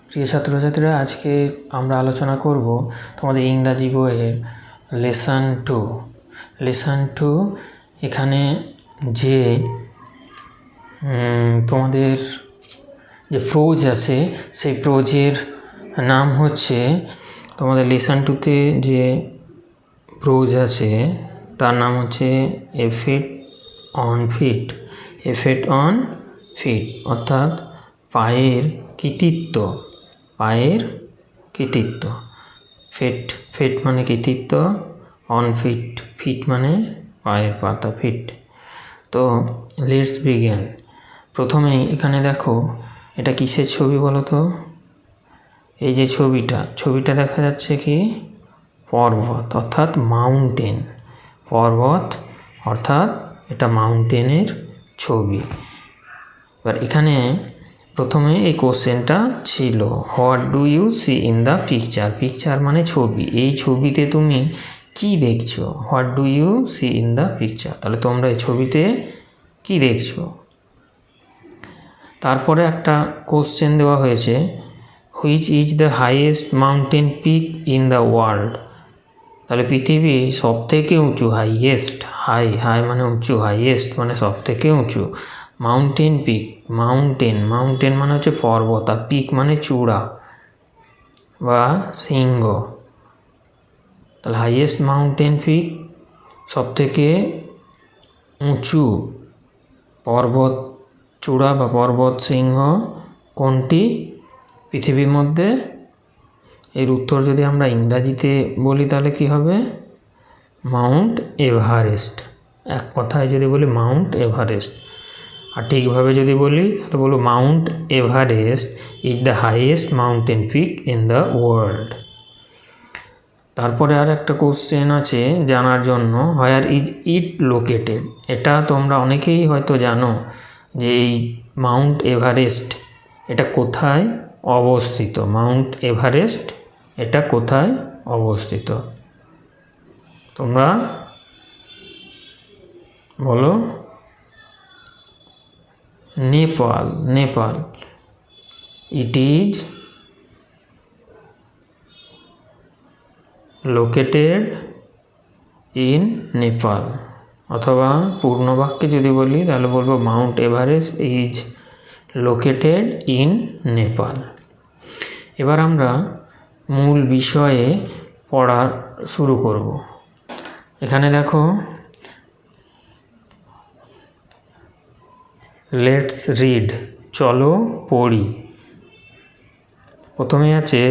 প্রিয় ছাত্রছাত্রীরা, আজকে আমরা আলোচনা করব তোমাদের ইংরাজি বইয়ের লেসন টু। এখানে যে তোমাদের যে প্রোজ আছে সেই প্রোজের নাম হচ্ছে, তোমাদের লেসন টুতে যে প্রোজ আছে তার নাম হচ্ছে এফেক্ট অন ফিট, অর্থাৎ পায়ের কৃতিত্ব। ফিট মানে কৃতিত্ব, অন ফিট মানে পায়ের পাতা, ফিট। তো লেটস বিগিন। প্রথমেই এখানে দেখো, এটা কিসের ছবি বলো তো? এই যে ছবিটা দেখা যাচ্ছে কি পর্বত, অর্থাৎ মাউন্টেন। অর্থাৎ এটা মাউন্টেনের ছবি। এবার এখানে প্রথমে এই কোশ্চেনটা ছিল, what do you see in the picture মানে ছবি। এই ছবিতে তুমি কি দেখছো? What do you see in the picture. তাহলে তোমরা এই ছবিতে কি দেখছো? তারপরে একটা কোশ্চেন দেওয়া হয়েছে, which is the highest mountain peak in the world. তাহলে পৃথিবীর সবথেকে উঁচু, হাই মানে উঁচু, হাইয়েস্ট মানে সবথেকে উঁচু। মাউন্টেন পিক, মাউন্টেন মানে হচ্ছে পর্বত, আর পিক মানে চূড়া বা শৃঙ্গ। তাহলে হাইয়েস্ট মাউন্টেন পিক, সবথেকে উঁচু পর্বত চূড়া বা পর্বত শৃঙ্গ কোনটি পৃথিবীর মধ্যে? এর উত্তর যদি আমরা ইংরাজিতে বলি তাহলে কি হবে? Mount Everest. এক কথায় যদি বলি মাউন্ট এভারেস্ট, আর ঠিকভাবে যদি বলি তাহলে বলবো Mount Everest is the highest mountain peak in the world. তারপরে আর একটা কোশ্চেন আছে জানার জন্য, হোয়ার ইজ ইট লোকেটেড। এটা তোমরা অনেকেই হয়তো জানো যে এই মাউন্ট এভারেস্ট এটা কোথায় অবস্থিত। মাউন্ট এভারেস্ট এটা কোথায় অবস্থিত? তোমরা বলো। Nepal. It is located in Nepal. অথবা পূর্ণ বাক্যে যদি বলি তাহলে বলবো Mount Everest is located in Nepal. এবার আমরা মূল বিষয়ে পড়া শুরু করব। এখানে দেখো, লেটস রিড, চলো পড়ি। প্রথমে আছে,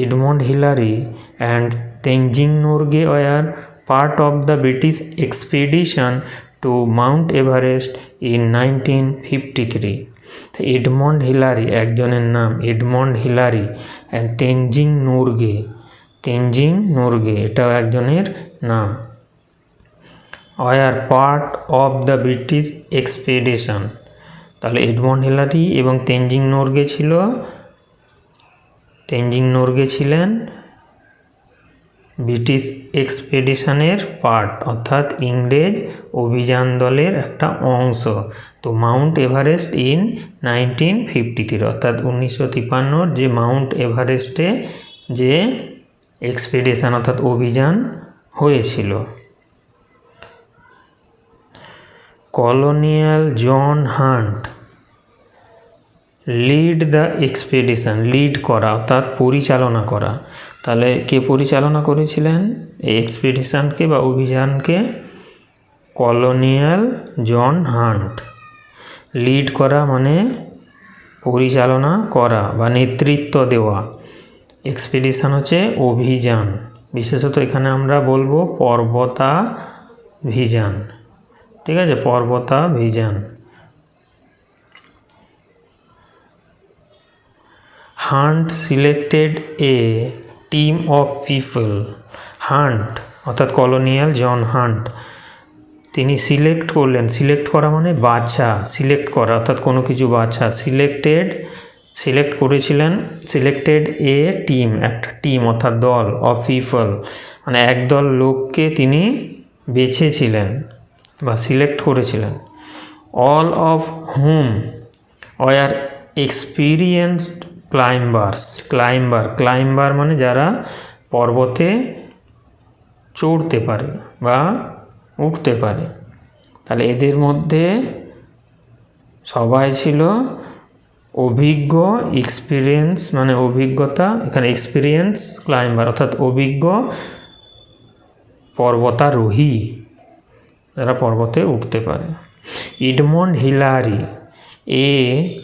Edmund Hillary and Tenzing Norgay were part of the British expedition to Mount Everest in 1953। Edmund Hillary একজনের নাম, Edmund Hillary, and Tenzing Norgay এটাও একজনের নাম। Were part of the British expedition. তাহলে এডমন্ড হিলারি এবং তেনজিং নোরগে ছিলেন ব্রিটিশ এক্সপেডিশনের পার্ট, অর্থাৎ ইংরেজ অভিযান দলের একটা অংশ। তো মাউন্ট এভারেস্ট ইন 1953, অর্থাৎ 1953 যে মাউন্ট এভারেস্টে যে এক্সপেডিশন অর্থাৎ অভিযান হয়েছিল। Colonial John Hunt led the expedition, lead করা অর্থাৎ পরিচালনা করা। তাহলে কে পরিচালনা করেছিলেন এই এক্সপেডিশনকে বা অভিযানকে? Colonial John Hunt. লিড করা মানে পরিচালনা করা বা নেতৃত্ব দেওয়া। এক্সপেডিশন হচ্ছে অভিযান, বিশেষত এখানে আমরা বলবো পর্বতাভিযান। ঠিক আছে, পর্বতাভিযান। Hunt selected a team of people. Hunt অর্থাৎ কলোনিয়াল জন হান্ট তিনি সিলেক্ট করা মানে বাছা, সিলেক্ট করা অর্থাৎ কোনো কিছু বাছা। সিলেক্টেড এ টিম, একটা টিম অর্থাৎ দল, অফ পিপল মানে একদল লোককে তিনি বেছেছিলেন বা সিলেক্ট করেছিলেন। All of whom were experienced climber মানে যারা পর্বতে চড়তে পারে বা উঠতে পারে। তাহলে এদের মধ্যে সবাই ছিল অভিজ্ঞ, এক্সপিরিয়েন্স মানে অভিজ্ঞতা, এখানে এক্সপিরিয়েন্স ক্লাইম্বার অর্থাৎ অভিজ্ঞ পর্বতারোহী যারা পর্বতে উঠতে পারে। Edmund Hillary A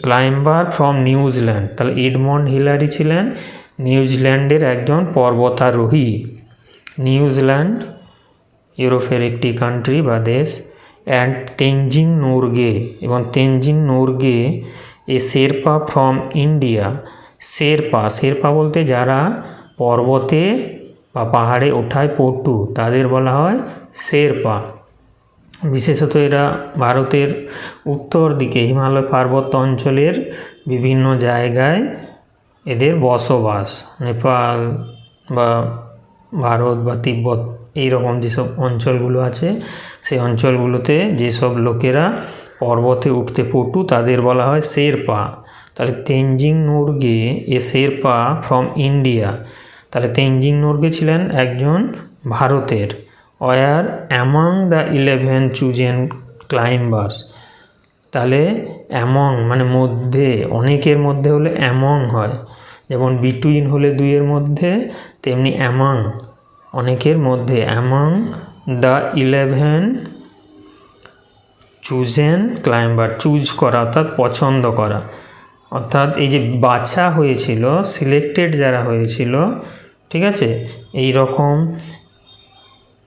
climber from New Zealand. তাহলে এডমন্ড হিলারি ছিলেন নিউজিল্যান্ডের একজন পর্বতারোহী। নিউজিল্যান্ড ইউরোপের একটি কান্ট্রি বা দেশ। অ্যান্ড তেনজিং নোরগে, এবং Tenzing Norgay a Sherpa from India. Sherpa বলতে যারা পর্বতে বা পাহাড়ে ওঠায় পটু, তাদের বলা হয় শেরপা। বিশেষত এরা ভারতের উত্তর দিকে হিমালয় পার্বত্য অঞ্চলের বিভিন্ন জায়গায় এদের বসবাস। নেপাল বা ভারত বা তিব্বত এইরকম যেসব অঞ্চলগুলো আছে সেই অঞ্চলগুলোতে যেসব লোকেরা পর্বতে উঠতে পটু তাদের বলা হয় শেরপা। তাহলে Tenzing Norgay a Sherpa from India. তাহলে তেনজিং নোরগে ছিলেন একজন ভারতের। Were among the 11 chosen climbers. তাহলে অ্যামং মানে মধ্যে, অনেকের মধ্যে হলে অ্যামং হয়, যেমন বিটুইন হলে দুইয়ের মধ্যে, তেমনি অ্যামং অনেকের মধ্যে। Among the 11 chosen climber, choose করা অর্থাৎ পছন্দ করা, অর্থাৎ এই যে বাছা হয়েছিল, সিলেক্টেড যারা হয়েছিল, ঠিক আছে, এই রকম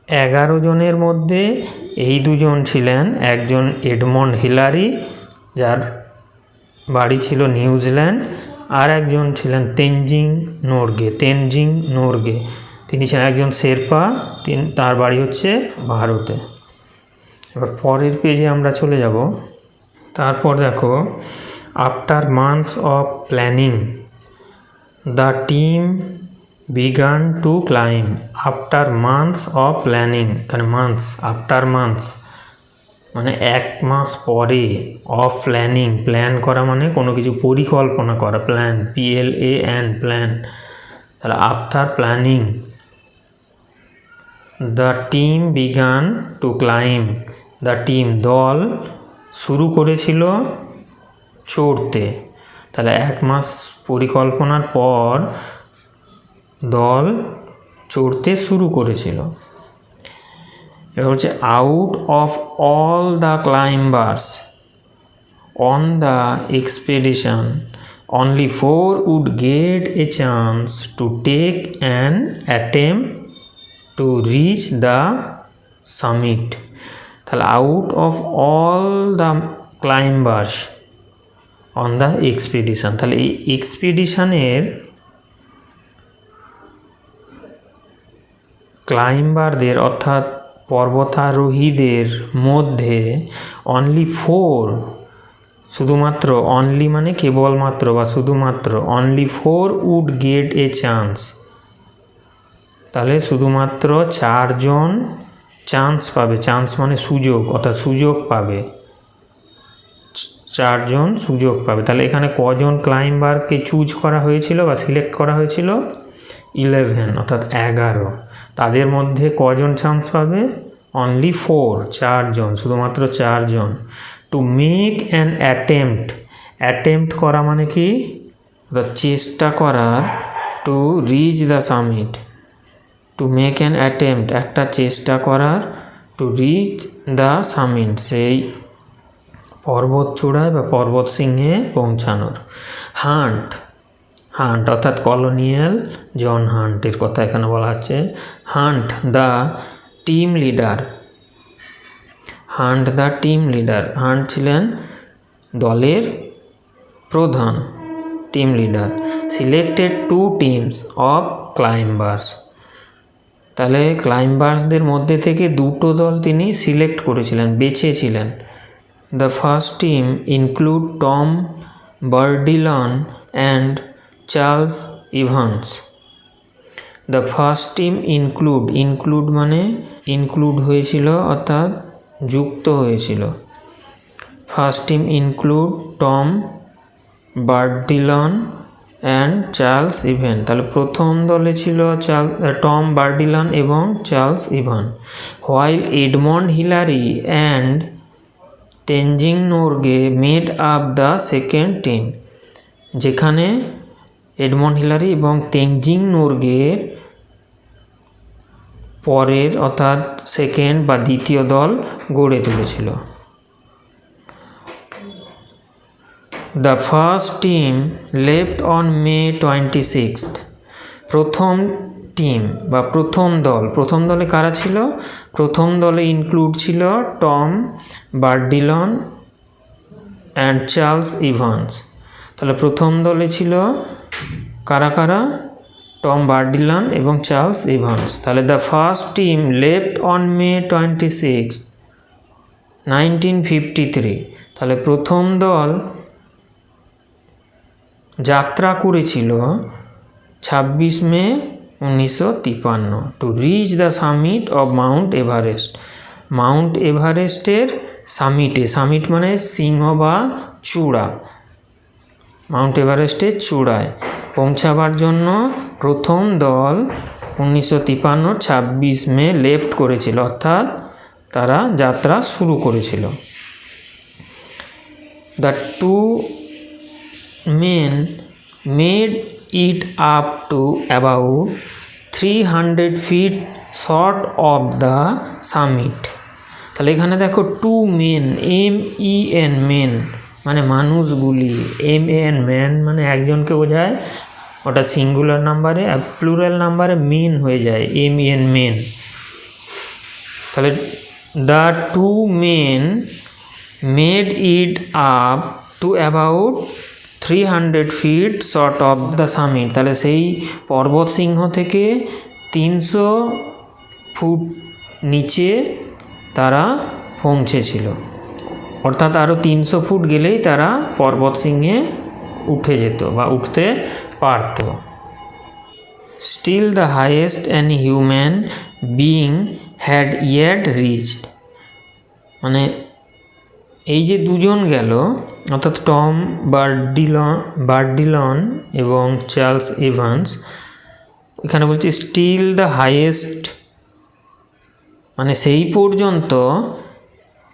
11 জনের মধ্যে এই দুজন ছিলেন, একজন এডমন্ড হিলারি যার বাড়ি ছিল নিউজিল্যান্ড, আর একজন ছিলেন তেনজিং নোরগে, তিনি ছিলেন একজন শেরপা, তার বাড়ি হচ্ছে ভারতে। এবার পরের পেজে আমরা চলে যাব। তারপর দেখো, after months of planning the team began to climb. After months of planning, এখানে মান্থস, আফটার মান্থস মানে 1 মাস পরে, অফ প্ল্যানিং প্ল্যান করা মানে কোনো কিছু পরিকল্পনা করা, প্ল্যান, PLAN প্ল্যান। তাহলে after planning the team began to climb. The team দল শুরু করেছিল চড়তে। তাহলে 1 মাস পরিকল্পনার পর দল চড়তে শুরু করেছিল। এবার হচ্ছে out of all the climbers on the expedition only 4 would get a chance to take an attempt to reach the summit. তাহলে out of all the climbers on the expedition, তাহলে এই এক্সপেডিশনের ক্লাইম্বারদের অর্থাৎ পর্বতারোহীদের মধ্যে অনলি 4, শুধুমাত্র, অনলি মানে কেবলমাত্র বা শুধুমাত্র, only 4 would get a chance, তাহলে শুধুমাত্র 4 জন চান্স পাবে। চান্স মানে সুযোগ, অর্থাৎ সুযোগ পাবে, 4 জন সুযোগ পাবে। তাহলে এখানে কজন ক্লাইম্বারকে চুজ করা হয়েছিল বা সিলেক্ট করা হয়েছিল? 11 অর্থাৎ 11। তাদের মধ্যে কজন চান্স পাবে? অনলি 4, 4 জন, শুধুমাত্র 4 জন। টু মেক অ্যান অ্যাটেম্প্ট করা মানে কি? চেষ্টা করার। Two reach the summit, to make an attempt একটা চেষ্টা করার, টু রিচ দ্য সামিট সেই পর্বত চূড়ায় বা পর্বত শৃঙ্গে পৌঁছানোর। হান্ট অর্থাৎ কলোনিয়াল জন হান্টের কথা এখানে বলা হচ্ছে। Hunt the team leader, Hunt ছিলেন দলের প্রধান, team leader. Selected 2 teams of climbers, তাহলে ক্লাইম্বার্সদের মধ্যে থেকে 2টো দল তিনি সিলেক্ট করেছিলেন, বেছেছিলেন। The first team include Tom Bourdillon and Charles Evans. The first team include মানে ইনক্লুড হয়েছিল অর্থাৎ যুক্ত হয়েছিল। First team include Tom Bourdillon and Charles Evans. তাহলে প্রথম দলে ছিল টম বার্ডিলান এবং Charles Evans. While Edmund Hillary and Tenzing Norgay made up the second team. যেখানে এডমন্ড হিলারি এবং তেনজিং নোরগের পরের অর্থাৎ সেকেন্ড বা দ্বিতীয় দল গড়ে তুলেছিল। The first team left on May 26। প্রথম টিম বা প্রথম দলে কারা ছিল? প্রথম দলে ইনক্লুড ছিল Tom Bourdillon and Charles Evans. তাহলে প্রথম দলে ছিল কারা কারা? টম বার্ডিলান এবং চার্লস ইভান্স। তাহলে the first team left on May 26, 1953। তাহলে প্রথম দল যাত্রা করেছিল 26 মে 1953 two reach the summit of Mount Everest. Mount এভারেস্টের সামিট মানে সিংহ বা চূড়া, মাউন্ট এভারেস্টের চূড়ায় পৌঁছাবার জন্য প্রথম দল 1953 26 মে লেফট করেছিল, অর্থাৎ তারা যাত্রা শুরু করেছিল। The two men made it up to about 300 feet short of the summit। তাহলে এখানে দেখো টু মেন, MEN মেন মানে মানুষগুলি, MAN ম্যান মানে একজনকে বোঝায়, ওটা সিঙ্গুলার নাম্বারে, আর প্লুরাল নাম্বারে মেন হয়ে যায় MEN মেন। তাহলে the two men made it up to about 300 feet short of the summit। তাহলে সেই পর্বত সিংহ থেকে 300 ফুট নিচে তারা পৌঁছেছিল, অর্থাৎ আরও 300 ফুট গেলেই তারা পর্বত সিংহে উঠে যেত বা উঠতে পারত। Still the highest an human being had yet reached. মানে এই যে দুজন গেল, অর্থাৎ টম বার্ডিলন এবং চার্লস ইভান্স, এখানে বলছে স্টিল দ্য হাইয়েস্ট মানে সেই পর্যন্ত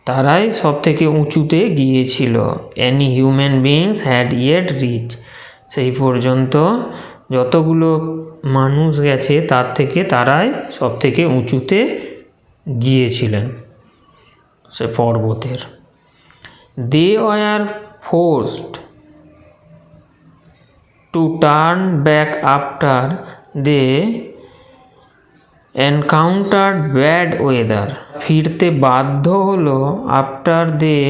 তারাই সব থেকে উঁচুতে গিয়েছিল। Any human beings had yet reach, সেই পর্যন্ত যতগুলো মানুষ গেছে তার থেকে তারাই সব থেকে উঁচুতে গিয়েছিলেন সে পর্বতের। They were forced to turn back after they encountered bad weather। ফিরতে বাধ্য হলো after they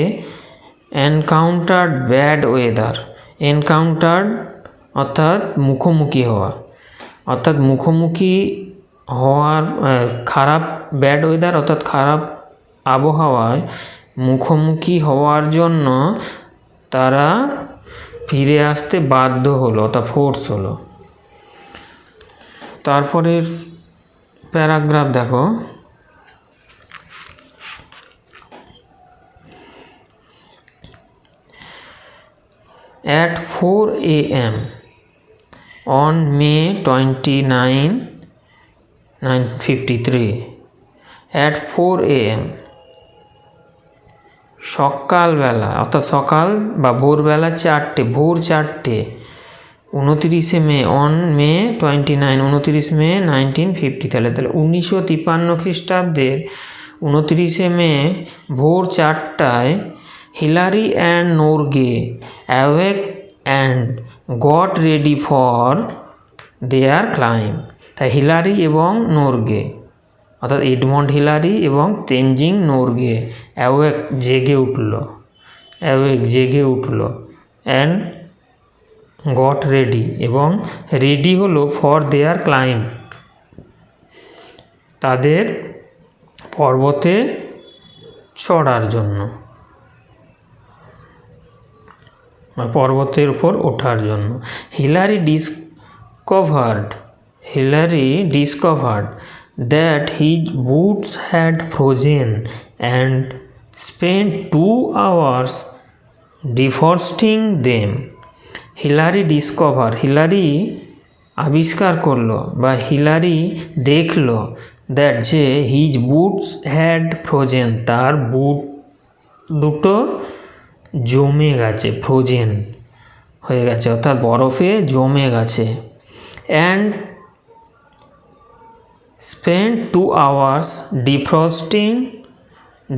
encountered bad weather। encountered অর্থাৎ মুখোমুখি হওয়া, অর্থাৎ মুখোমুখি হওয়ার খারাপ, ব্যাড ওয়েদার অর্থাৎ খারাপ আবহাওয়ায় মুখোমুখি হওয়ার জন্য তারা ফিরে আসতে বাধ্য হলো, অর্থাৎ ফোর্স হলো। তারপরের প্যারাগ্রাফ দেখো, at 4 AM on May 29, 1953 at 4 AM সকালবেলা অর্থাৎ সকাল বা ভোরবেলা 4টে, ভোর 4টে 29 মে অন মে 29 29 মে 1950। তাহলে 1953 খ্রিস্টাব্দের 29 মে ভোর 4টায় Hillary and Norgay awake and got ready for their climb. তাই হিলারি এবং নোরগে অর্থাৎ এডমন্ড হিলারি এবং তেনজিং নোরগে অ্যাওয়েক জেগে উঠল অ্যান্ড গট রেডি এবং রেডি হলো ফর দেয়ার ক্লাইম্ব, তাদের পর্বতে চড়ার জন্য, পর্বতের উপর ওঠার জন্য। Hillary discovered that his boots had frozen and spent 2 hours defrosting them। Hillary discover, Hillary আবিষ্কার করলো বা হিলারি দেখলো দ্যাট যে হিজ বুটস হ্যাড ফ্রোজেন, তার বুট দুটো জমে গেছে, ফ্রোজেন হয়ে গেছে অর্থাৎ বরফে জমে গেছে। And spend 2 hours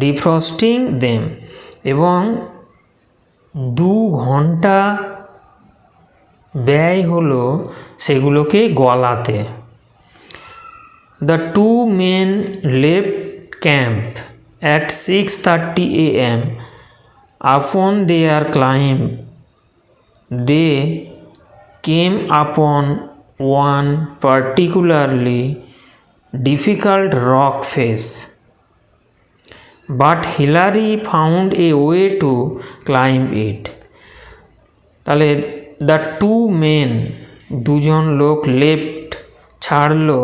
defrosting them, এবং 2 ঘন্টা ব্যয় হলো সেগুলোকে গলাতে। The 2 men left camp at 6:30 AM. Upon their climb, they came upon one particularly difficult rock face, but Hillary found a way to climb it. তাহলে দ্য 2 men, দুজন লোক left ছাড়লো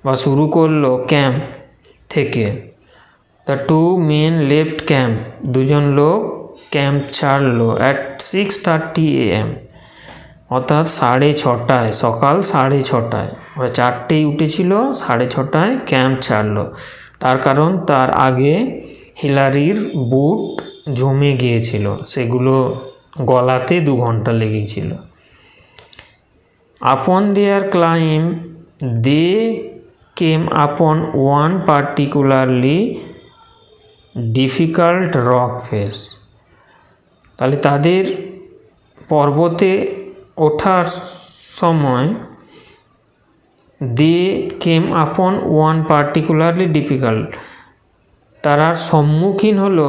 বা শুরু করলো ক্যাম্প থেকে। দ্য 2 men লেফট ক্যাম্প, দুজন লোক ক্যাম্প ছাড়লো অ্যাট 6:30 AM, অর্থাৎ 6:30, সকাল 6:30। ওরা 4টেই উঠেছিল, 6:30 ক্যাম্প ছাড়লো। তার কারণ তার আগে হিলারির বুট জমে গিয়েছিল, সেগুলো গলাতে 2 ঘন্টা লেগেছিল। আপন দেয়ার claim they came upon one particularly difficult rock face. তাহলে তাদের পর্বতে ওঠার সময় দে came upon one particularly difficult, তারা সম্মুখীন হলো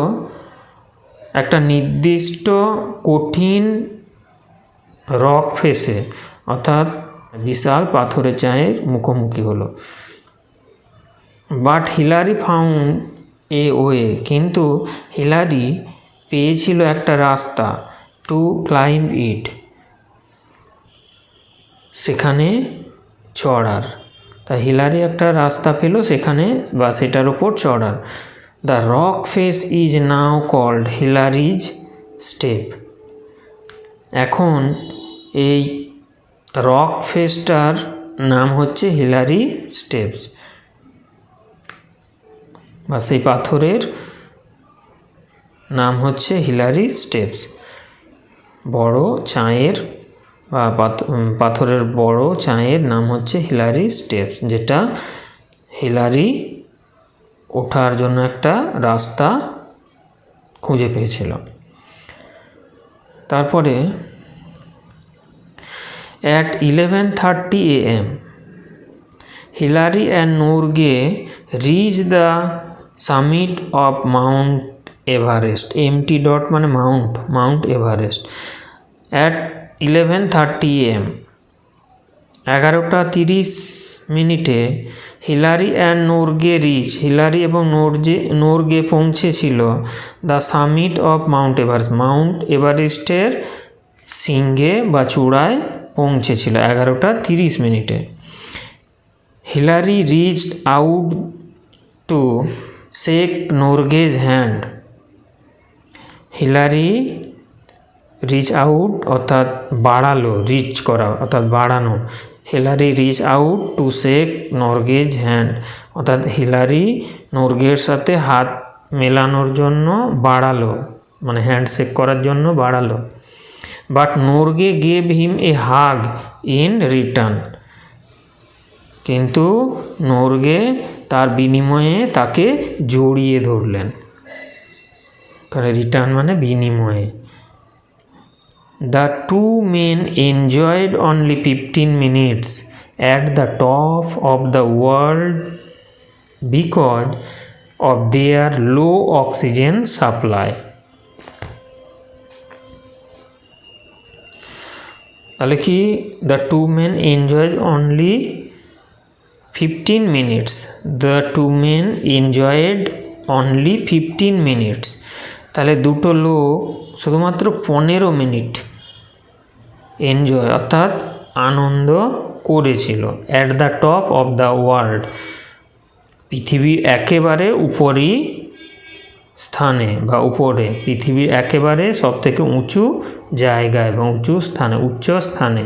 একটা নির্দিষ্ট কঠিন রক ফেসে, অর্থাৎ বিশাল পাথরের চায়ের মুখোমুখি হলো। But Hillary found a way, কিন্তু হিলারি পেয়েছিল একটা রাস্তা, টু ক্লাইম্ব ইট, সেখানে চড়ার। তা হিলারি একটা রাস্তা পেল সেখানে বা সেটার উপর চড়ার। The rock face is now called Hillary's Step. এখন এই রক ফেসটার নাম হচ্ছে হিলারি স্টেপস, বা সেই পাথরের নাম হচ্ছে হিলারি স্টেপস। বড় চায়ের বা পাথরের বড় চায়ের নাম হচ্ছে হিলারি স্টেপস, যেটা হিলারি ওঠার জন্য একটা রাস্তা খুঁজে পেয়েছিল। তারপরে at 11:30 AM Hillary and Norgay reach the summit of Mount Everest. MT dot মানে Mount Everest. At 11:30 AM 11:30 Hillary and Norgay reach, Hillary এবং নোরগে পৌঁছেছিল দ্য সামিট অফ মাউন্ট এভারেস্টের শৃঙ্গে বা চূড়ায় পৌঁছেছিল 11:30। Hillary reached out to shake Norgay's hand. Hillary reach out অর্থাৎ বাড়ালো, reach করা অর্থাৎ বাড়ানো। Hillary reach out to shake Norgay's hand, অর্থাৎ হিলারি নোরগের সাথে হাত মেলানোর জন্য বাড়ালো, মানে হ্যান্ডশেক করার জন্য বাড়ালো। But Norgay gave him a hug in return, কিন্তু নোরগে তার বিনিময়ে তাকে জড়িয়ে ধরলেন, কারণ রিটার্ন মানে বিনিময়ে। The 2 men enjoyed only 15 minutes at the top of the world because of their low oxygen supply. তাহলে কি the 2 men enjoyed only 15 minutes. The 2 men enjoyed only 15 minutes. তাহলে দুটো লোক শুধুমাত্র 15 মিনিট এনজয় অর্থাৎ আনন্দ করেছিল। At the top of the world, পৃথিবীর একেবারে উপরই স্থানে বা উপরে, পৃথিবীর একেবারে সবথেকে উঁচু জায়গায় বা উঁচু স্থানে, উচ্চ স্থানে।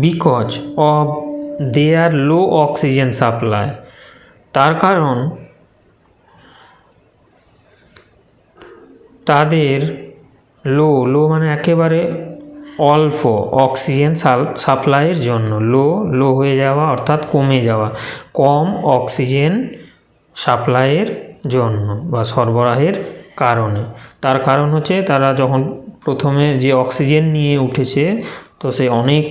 Because of their low oxygen supply, তার কারণ তাদের লো মানে একেবারে অল্প অক্সিজেন সাপ্লাইয়ের জন্য, লো হয়ে যাওয়া অর্থাৎ কমে যাওয়া, কম অক্সিজেন সাপ্লাইয়ের জন্য বা সরবরাহের কারণে। তার কারণ হচ্ছে তারা যখন প্রথমে যে অক্সিজেন নিয়ে উঠেছে, তো সে অনেকক্ষণ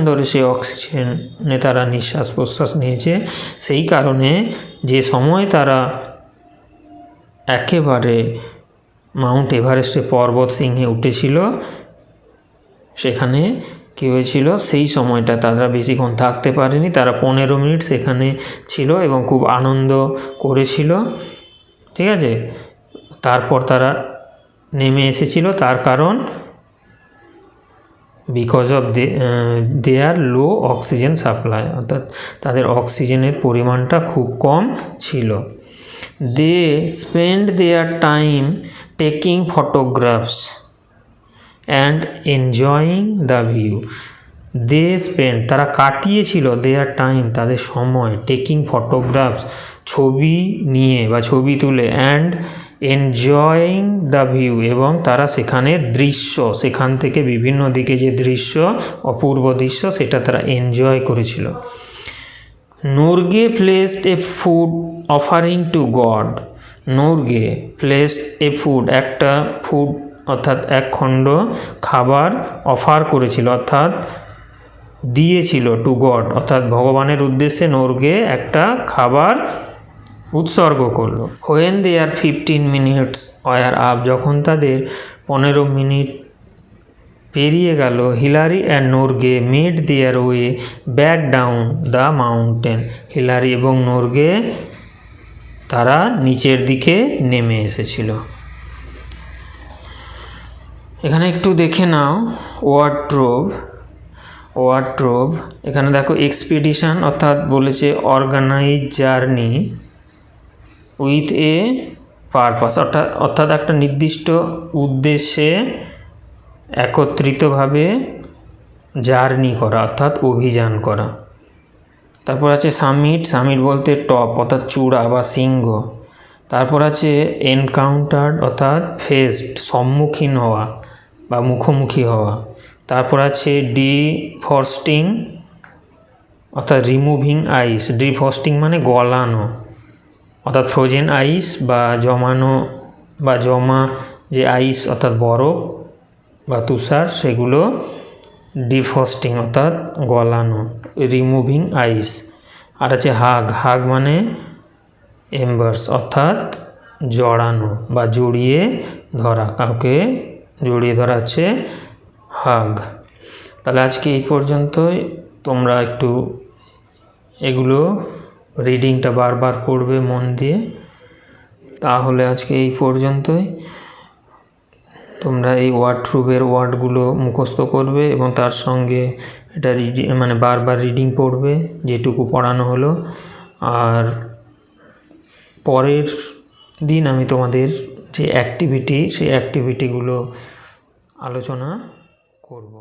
ধরে সেই অক্সিজেনে তারা নিঃশ্বাস প্রশ্বাস নিয়েছে, সেই কারণে যে সময় তারা একেবারে মাউন্ট এভারেস্টে পর্বত শৃঙ্গে উঠেছিল, সেখানে কী হয়েছিল, সেই সময়টা তারা বেশিক্ষণ থাকতে পারেনি, তারা 15 মিনিট সেখানে ছিল এবং খুব আনন্দ করেছিল, ঠিক আছে। তারপর তারা নেমে এসেছিল, তার কারণ because of their low oxygen supply, অর্থাৎ তাদের অক্সিজেনের পরিমাণটা খুব কম ছিল। They spend their time taking photographs and enjoying the view. They spend তারা কাটিয়েছিল, দেয়ার টাইম তাদের সময়, টেকিং ফটোগ্রাফস ছবি নিয়ে বা ছবি তুলে, অ্যান্ড এনজয়িং দ্য ভিউ এবং তারা সেখানের দৃশ্য, সেখান থেকে বিভিন্ন দিকে যে দৃশ্য, অপূর্ব দৃশ্য, সেটা তারা এনজয় করেছিল। নোরগে প্লেসড এ food offering two god. Norgay placed এ ফুড, একটা ফুড অর্থাৎ এক খণ্ড খাবার অফার করেছিল অর্থাৎ দিয়েছিল, টু গড অর্থাৎ ভগবানের উদ্দেশ্যে নোরগে একটা খাবার উৎসর্গ করলো। When their 15 minutes were up, যখন তাদের 15 মিনিট পেরিয়ে গেল, Hillary and Norgay made their way back down the mountain. Hillary এবং নোরগে তারা নিচের দিকে নেমে এসেছিল। এখানে একটু দেখে নাও ওয়ার্ড্রোব। এখানে দেখো এক্সপিডিশন অর্থাৎ বলেছে organise journey with a purpose, অর্থাৎ একটা নির্দিষ্ট উদ্দেশ্যে একত্রিতভাবে জার্নি করা অর্থাৎ অভিযান করা। তারপর আছে সামিট বলতে টপ অর্থাৎ চূড়া বা শৃঙ্গ। তারপর আছে এনকাউন্টার্ড অর্থাৎ ফেসড সম্মুখীন হওয়া বা মুখোমুখি হওয়া। তারপর আছে ডিফ্রস্টিং অর্থাৎ রিমুভিং আইস, ডিফ্রস্টিং মানে গলানো অর্থাৎ ফ্রোজেন আইস বা জমানো বা জমা যে আইস অর্থাৎ বরফ বা তুষার, সেগুলো ডিফ্রস্টিং অর্থাৎ গলানো, রিমুভিং আইস। আর আছে হাগ মানে এম্বার্স অর্থাৎ জড়ানো বা জড়িয়ে ধরা, কাউকে জড়িয়ে ধরা হচ্ছে হাগ। তাহলে আজকে এই পর্যন্তই। তোমরা একটু এগুলো রিডিংটা বারবার পড়বে মন দিয়ে। তাহলে আজকে এই পর্যন্তই। তোমরা এই ওয়ার্ড্রোবের ওয়ার্ডগুলো মুখস্থ করবে এবং তার সঙ্গে এটা মানে বারবার রিডিং পড়বে যেটুকু পড়ানো হলো। আর পরের দিন আমি তোমাদের যে অ্যাক্টিভিটি, সেই অ্যাক্টিভিটিগুলো আলোচনা করব।